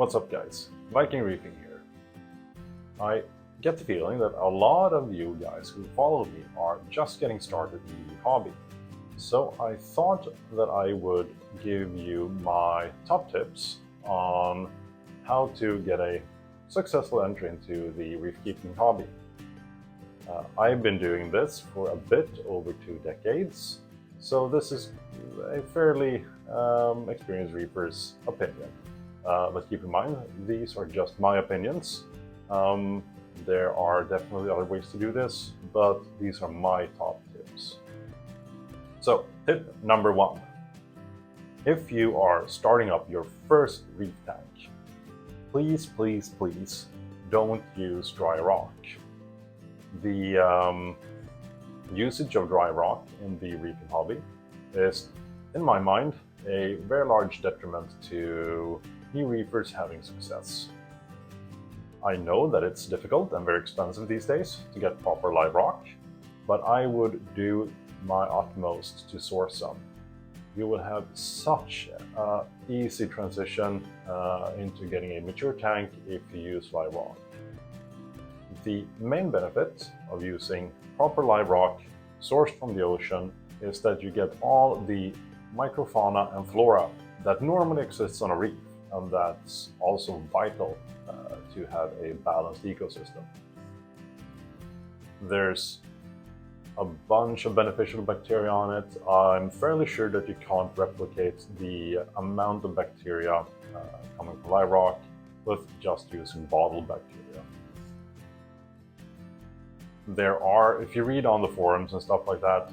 What's up guys, Viking Reefing here. I get the feeling that a lot of you guys who follow me are just getting started in the hobby. So I thought that I would give you my top tips on how to get a successful entry into the reef keeping hobby. I've been doing this for a bit over 2 decades, so this is a fairly experienced reefer's opinion. But keep in mind, these are just my opinions. There are definitely other ways to do this, but these are my top tips. So, tip number 1. If you are starting up your first reef tank, please don't use dry rock. The usage of dry rock in the reefing hobby is, in my mind, a very large detriment to new reefers having success. I know that it's difficult and very expensive these days to get proper live rock, but I would do my utmost to source some. You will have such an easy transition into getting a mature tank if you use live rock. The main benefit of using proper live rock sourced from the ocean is that you get all the microfauna and flora that normally exists on a reef, and that's also vital to have a balanced ecosystem. There's a bunch of beneficial bacteria on it. I'm fairly sure that you can't replicate the amount of bacteria coming from live rock with just using bottled bacteria. There are, if you read on the forums and stuff like that,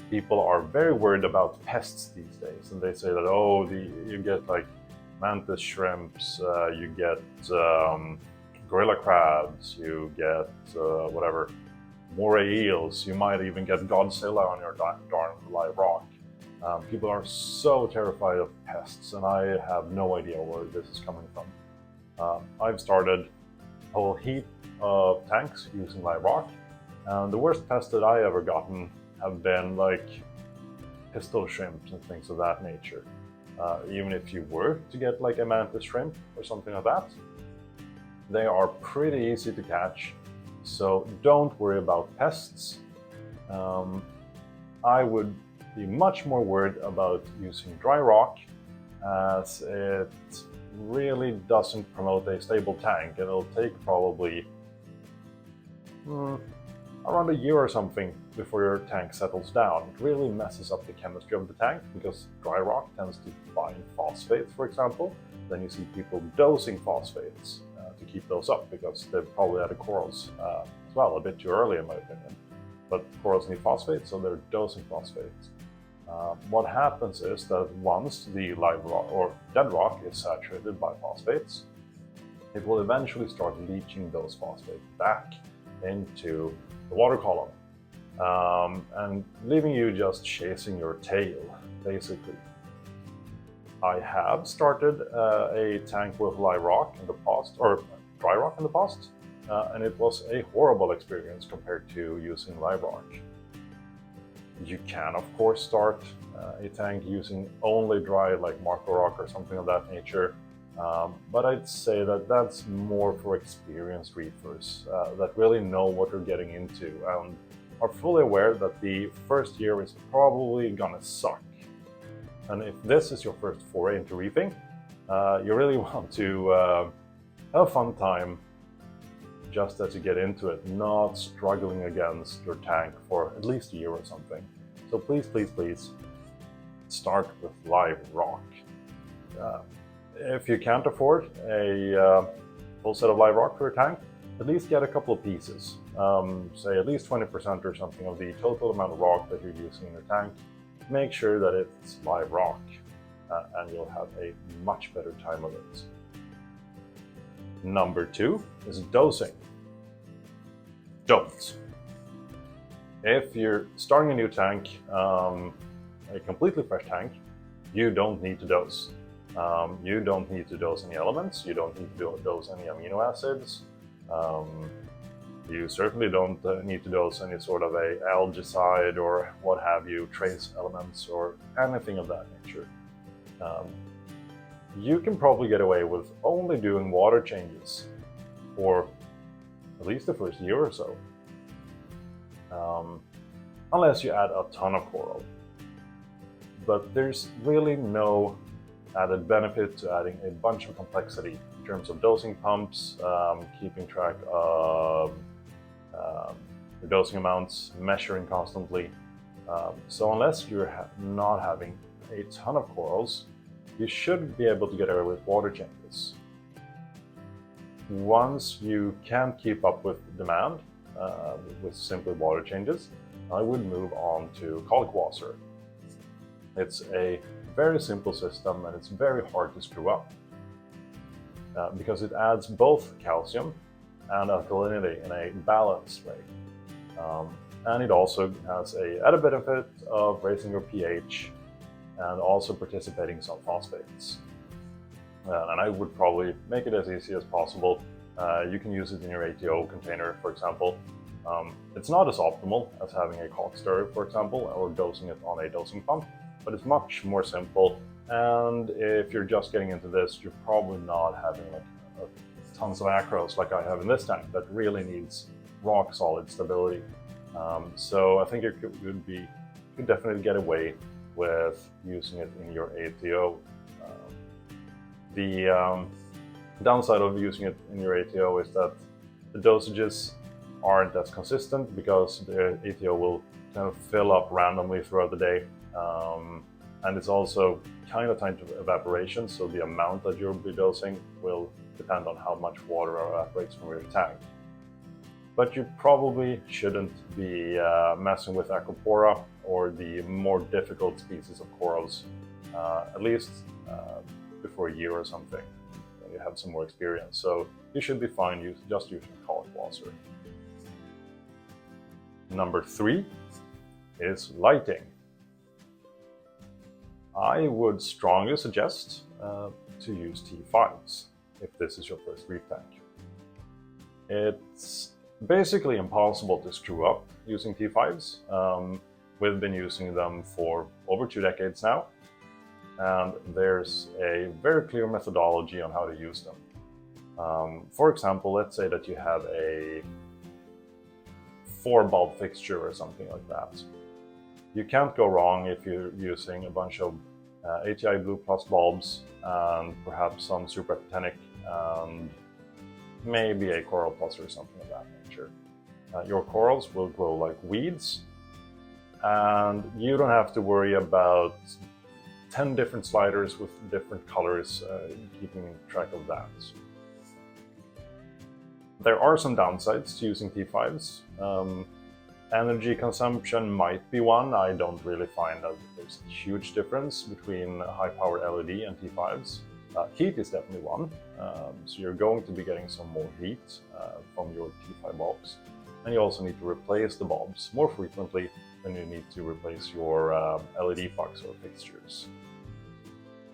people are very worried about pests these days, and they say that, oh, you get like mantis shrimps, you get gorilla crabs, you get whatever, moray eels, you might even get Godzilla on your darn live rock. People are so terrified of pests, and I have no idea where this is coming from. I've started a whole heap of tanks using live rock, and the worst pests that I ever gotten have been like pistol shrimps and things of that nature. Even if you were to get like a mantis shrimp or something like that, they are pretty easy to catch, so don't worry about pests. I would be much more worried about using dry rock, as it really doesn't promote a stable tank. It'll take probably around a year or something before your tank settles down. It really messes up the chemistry of the tank, because dry rock tends to bind phosphates, for example. Then you see people dosing phosphates to keep those up, because they've probably added corals as well, a bit too early in my opinion. But corals need phosphates, so they're dosing phosphates. What happens is that once the live rock or dead rock is saturated by phosphates, it will eventually start leaching those phosphates back into the water column, and leaving you just chasing your tail, basically. I have started a tank with live rock in the past, or dry rock in the past, and it was a horrible experience compared to using live rock. You can, of course, start a tank using only dry, like Marco rock or something of that nature. But I'd say that that's more for experienced reefers that really know what they're getting into and are fully aware that the first year is probably gonna suck. And if this is your first foray into reefing, you really want to have a fun time just as you get into it, not struggling against your tank for at least a year or something. So please start with live rock. If you can't afford a full set of live rock for your tank, at least get a couple of pieces. Say at least 20% or something of the total amount of rock that you're using in your tank. Make sure that it's live rock, and you'll have a much better time of it. Number 2 is dosing. Don't. If you're starting a new tank, a completely fresh tank, you don't need to dose. You don't need to dose any elements, you don't need to dose any amino acids. You certainly don't need to dose any sort of a algicide or what have you, trace elements or anything of that nature. you can probably get away with only doing water changes for at least the first year or so, unless you add a ton of coral. But there's really no added benefit to adding a bunch of complexity in terms of dosing pumps, keeping track of your dosing amounts, measuring constantly. So unless you're not having a ton of corals, you should be able to get away with water changes. Once you can keep up with demand with simply water changes, I would move on to Saltwater. It's a very simple system and it's very hard to screw up because it adds both calcium and alkalinity in a balanced way. And it also has a added benefit of raising your pH and also participating in some phosphates. And I would probably make it as easy as possible. You can use it in your ATO container, for example. It's not as optimal as having a caulk stirrer, for example, or dosing it on a dosing pump, but it's much more simple. And if you're just getting into this, you're probably not having like tons of acros like I have in this tank that really needs rock solid stability. So I think you could definitely get away with using it in your ATO. The downside of using it in your ATO is that the dosages aren't as consistent because the ATO will kind of fill up randomly throughout the day. And it's also kind of tied to evaporation, so the amount that you'll be dosing will depend on how much water evaporates from your tank. But you probably shouldn't be messing with Acropora or the more difficult species of corals, at least before a year or something, when you have some more experience. So you should be fine just using Saltwater. Number 3 is lighting. I would strongly suggest to use T5s if this is your first reef tank. It's basically impossible to screw up using T5s. We've been using them for over 2 decades now, and there's a very clear methodology on how to use them. For example, let's say that you have a 4-bulb fixture or something like that. You can't go wrong if you're using a bunch of ATI Blue Plus bulbs and perhaps some Super Actinic and maybe a Coral Plus or something of that nature. Your corals will grow like weeds, and you don't have to worry about 10 different sliders with different colors, keeping track of that. There are some downsides to using T5s. Energy consumption might be one. I don't really find that there's a huge difference between high-powered LED and T5s. Heat is definitely one. So you're going to be getting some more heat from your T5 bulbs. And you also need to replace the bulbs more frequently than you need to replace your LED pucks or fixtures.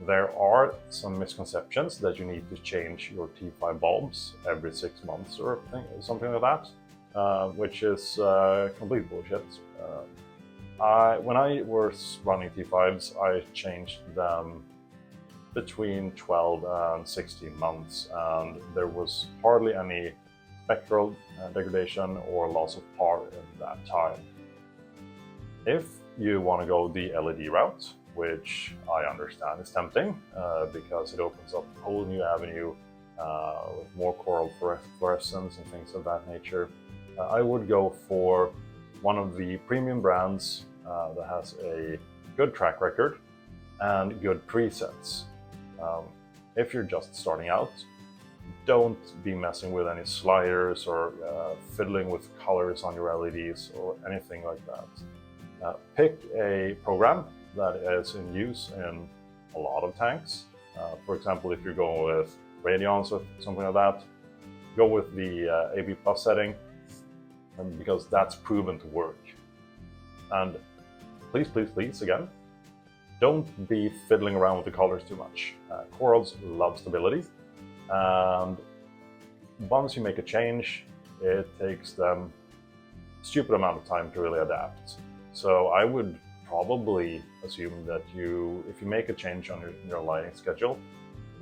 There are some misconceptions that you need to change your T5 bulbs every 6 months or something like that, which is complete bullshit. When I was running T5s, I changed them between 12 and 16 months, and there was hardly any spectral degradation or loss of par in that time. If you want to go the LED route, which I understand is tempting because it opens up a whole new avenue with more coral fluorescence and things of that nature, I would go for one of the premium brands that has a good track record and good presets. If you're just starting out, don't be messing with any sliders or fiddling with colors on your LEDs or anything like that. Pick a program that is in use in a lot of tanks. For example, if you're going with radions or something like that, go with the AB Plus setting because that's proven to work. And please, please, please, again, don't be fiddling around with the colors too much. Corals love stability, and once you make a change, it takes them a stupid amount of time to really adapt. So I would probably assume that if you make a change on your lighting schedule,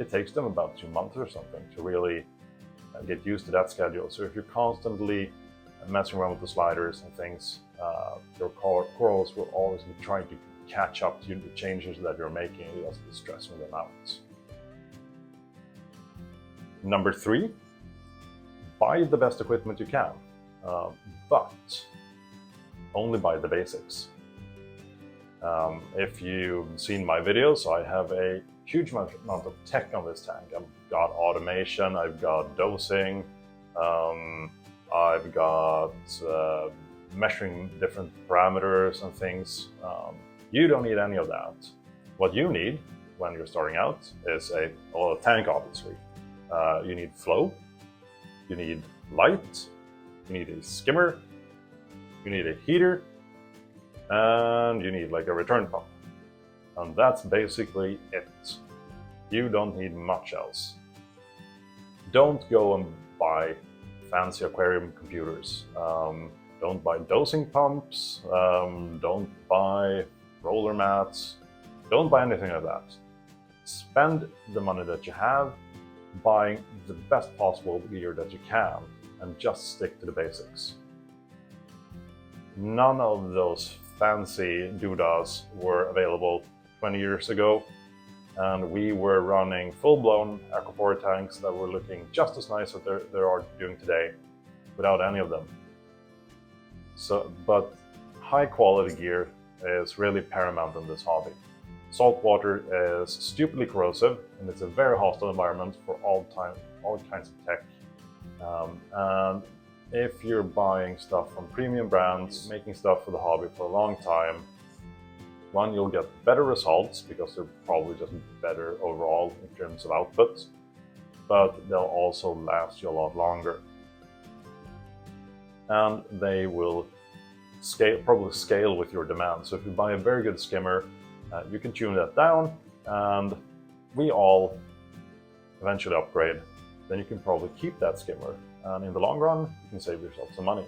it takes them about 2 months or something to really get used to that schedule. So if you're constantly messing around with the sliders and things, your corals will always be trying to catch up to the changes that you're making, and just be stressing them out. Number 3, buy the best equipment you can, but only buy the basics. If you've seen my videos, I have a huge amount of tech on this tank. I've got automation, I've got dosing, I've got measuring different parameters and things. You don't need any of that. What you need when you're starting out is a tank, obviously. You need flow, you need light, you need a skimmer, you need a heater, and you need like a return pump. And that's basically it. You don't need much else. Don't go and buy fancy aquarium computers. Don't buy dosing pumps. Don't buy roller mats. Don't buy anything like that. Spend the money that you have buying the best possible gear that you can, and just stick to the basics. None of those fancy doodahs were available 20 years ago, and we were running full-blown Acropora tanks that were looking just as nice as they are doing today, without any of them. But high quality gear is really paramount in this hobby. Saltwater is stupidly corrosive, and it's a very hostile environment for all kinds of tech. And if you're buying stuff from premium brands, making stuff for the hobby for a long time, one, you'll get better results because they're probably just better overall in terms of output, but they'll also last you a lot longer. And they will probably scale with your demand. So if you buy a very good skimmer, you can tune that down, and we all eventually upgrade. Then you can probably keep that skimmer, and in the long run, you can save yourself some money.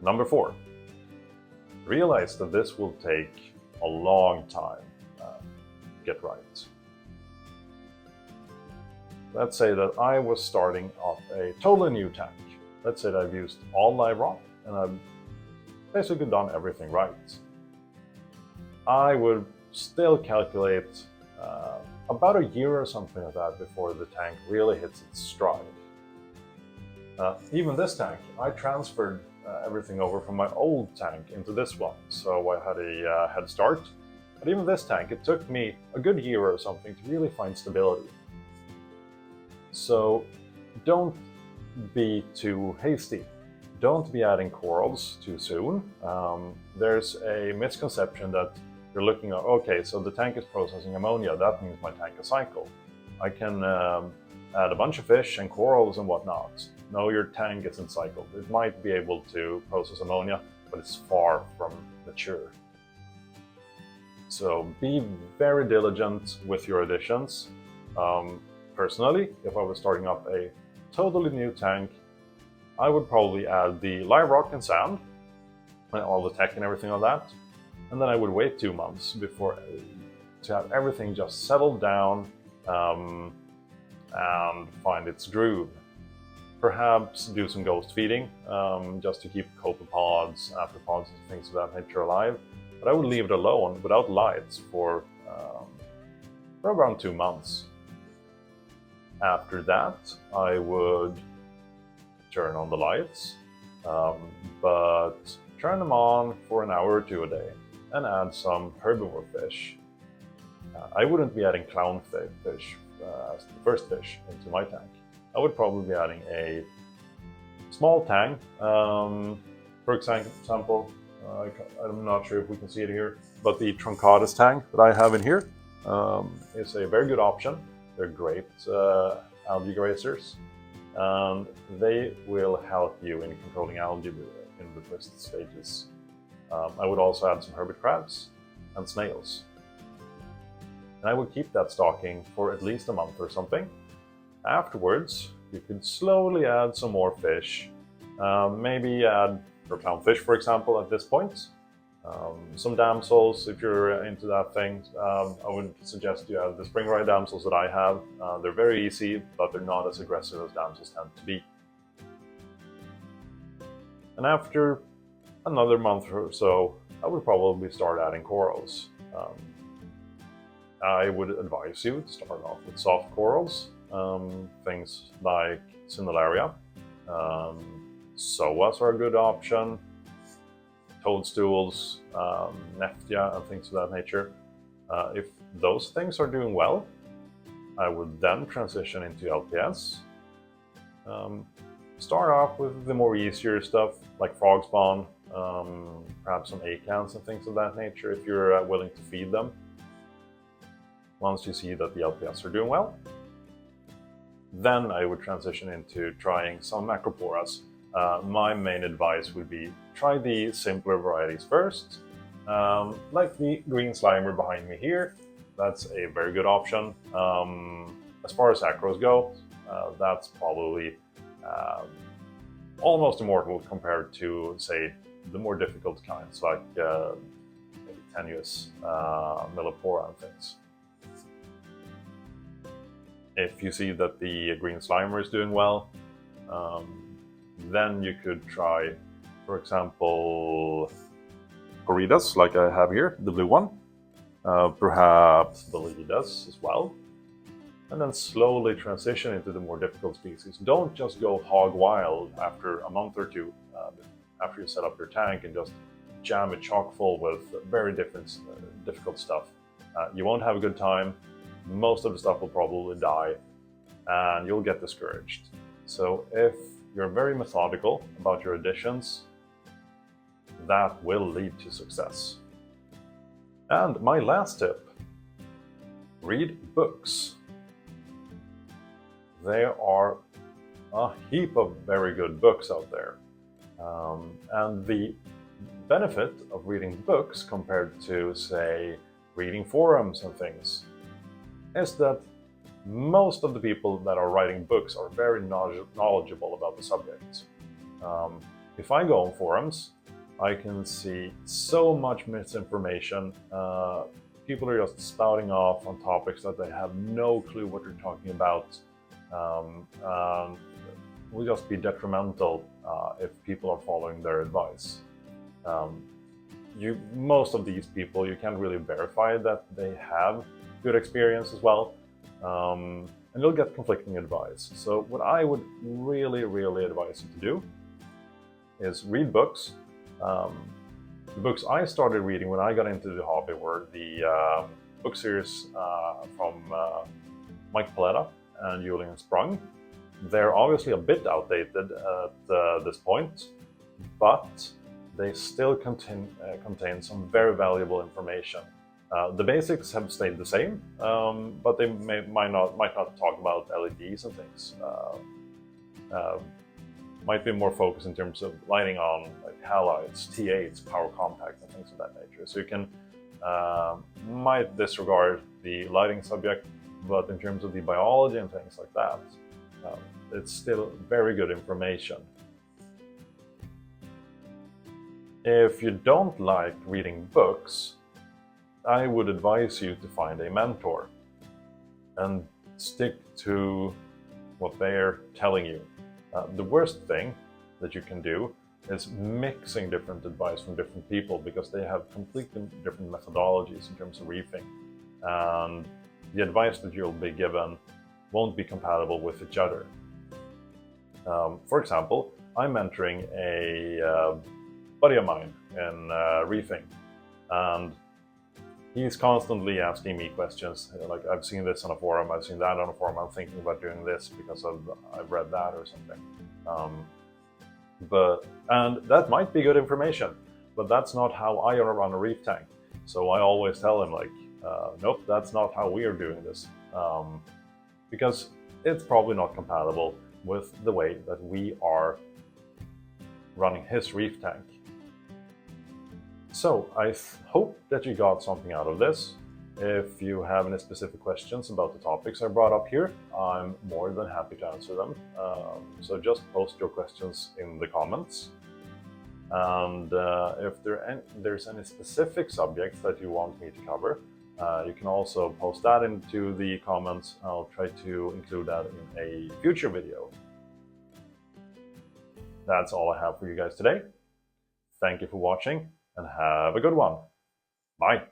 Number 4, realize that this will take a long time to get right. Let's say that I was starting up a totally new tank. Let's say that I've used all live rock, and I've basically done everything right. I would still calculate about a year or something like that before the tank really hits its stride. Even this tank, I transferred everything over from my old tank into this one, so I had a head start. But even this tank, it took me a good year or something to really find stability. So don't be too hasty. Don't be adding corals too soon. There's a misconception that you're looking at, okay, so the tank is processing ammonia, that means my tank is cycle. I can add a bunch of fish and corals and whatnot. No, your tank isn't cycled. It might be able to process ammonia, but it's far from mature. So be very diligent with your additions. Personally, if I was starting up a totally new tank, I would probably add the live rock and sand, and all the tech and everything like that. And then I would wait 2 months before to have everything just settled down and find its groove. Perhaps do some ghost feeding just to keep copepods, arthropods, and things of that nature alive. But I would leave it alone without lights for around 2 months. After that, I would turn on the lights, but turn them on for an hour or 2 a day, and add some herbivore fish. I wouldn't be adding clownfish as the first fish into my tank. I would probably be adding a small tang. For example, I'm not sure if we can see it here, but the truncatus tang that I have in here is a very good option. They're great algae grazers, and they will help you in controlling algae in the first stages. I would also add some hermit crabs and snails. And I would keep that stocking for at least a month or something. Afterwards, you could slowly add some more fish. Maybe add for clownfish, for example, at this point. Some damsels, if you're into that thing, I would suggest you have the spring ride damsels that I have. They're very easy, but they're not as aggressive as damsels tend to be. And after another month or so, I would probably start adding corals. I would advise you to start off with soft corals, things like Cineraria. Psoas are a good option, toadstools, Nephtia, and things of that nature. If those things are doing well, I would then transition into LPS. Start off with the more easier stuff like frog spawn, perhaps some acans and things of that nature if you're willing to feed them. Once you see that the LPS are doing well, then I would transition into trying some Acroporas. My main advice would be try the simpler varieties first, like the green slimer behind me here. That's a very good option. As far as acros go, that's probably almost immortal compared to, say, the more difficult kinds like maybe tenuous, Millipora and things. If you see that the green slimer is doing well, then you could try, for example, Corridas, like I have here, the blue one, perhaps Belidas as well, and then slowly transition into the more difficult species. Don't just go hog wild after a month or two, after you set up your tank, and just jam it chock full with very difficult stuff. You won't have a good time. Most of the stuff will probably die, and you'll get discouraged. So if you're very methodical about your additions, that will lead to success. And my last tip, read books. There are a heap of very good books out there. And the benefit of reading books compared to, say, reading forums and things is that most of the people that are writing books are very knowledgeable about the subject. If I go on forums, I can see so much misinformation. People are just spouting off on topics that they have no clue what they're talking about. Will just be detrimental if people are following their advice. Most of these people, you can't really verify that they have good experience as well, and you'll get conflicting advice. So what I would really advise you to do is read books. The books I started reading when I got into the hobby were the book series from Mike Paletta and Julian Sprung. They're obviously a bit outdated at this point, but they still contain some very valuable information. The basics have stayed the same, but they might not talk about LEDs and things. Might be more focused in terms of lighting on like halides, T8s, power contacts, and things of that nature. So you can might disregard the lighting subject, but in terms of the biology and things like that, it's still very good information. If you don't like reading books, I would advise you to find a mentor and stick to what they're telling you. The worst thing that you can do is mixing different advice from different people, because they have completely different methodologies in terms of reefing, and the advice that you'll be given won't be compatible with each other. For example, I'm mentoring a buddy of mine in reefing, and he's constantly asking me questions like, I've seen this on a forum, I've seen that on a forum, I'm thinking about doing this because I've read that or something. And that might be good information, but that's not how I run a reef tank. So I always tell him, like, nope, that's not how we are doing this, because it's probably not compatible with the way that we are running his reef tank. So I hope that you got something out of this. If you have any specific questions about the topics I brought up here, I'm more than happy to answer them. So just post your questions in the comments. And if there's any specific subjects that you want me to cover, you can also post that into the comments. I'll try to include that in a future video. That's all I have for you guys today. Thank you for watching and have a good one. Bye.